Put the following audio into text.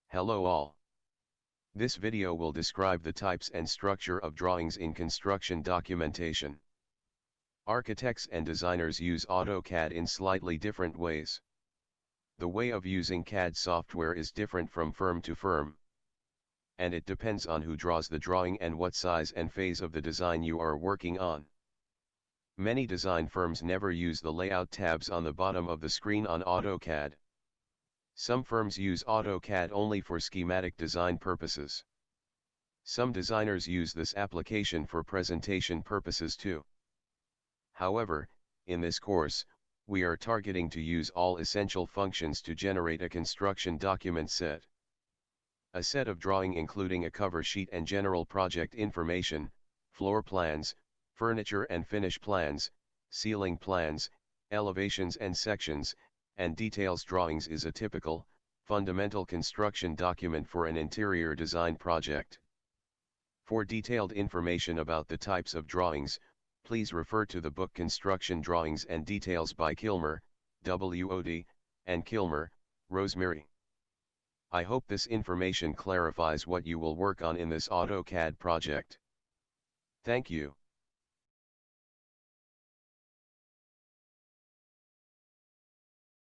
Hello all. This video will describe the types and structure of drawings in construction documentation. Architects and designers use AutoCAD in slightly different ways. The way of using CAD software is different from firm to firm. And it depends on who draws the drawing and what size and phase of the design you are working on. Many design firms never use the layout tabs on the bottom of the screen on AutoCAD. Some firms use AutoCAD only for schematic design purposes. Some designers use this application for presentation purposes too. However, in this course, we are targeting to use all essential functions to generate a construction document set. A set of drawing including a cover sheet and general project information, floor plans, furniture and finish plans, ceiling plans, elevations and sections, and details drawings is a typical, fundamental construction document for an interior design project. For detailed information about the types of drawings, please refer to the book Construction Drawings and Details by Kilmer, W.O.D., and Kilmer, Rosemary. I hope this information clarifies what you will work on in this AutoCAD project. Thank you.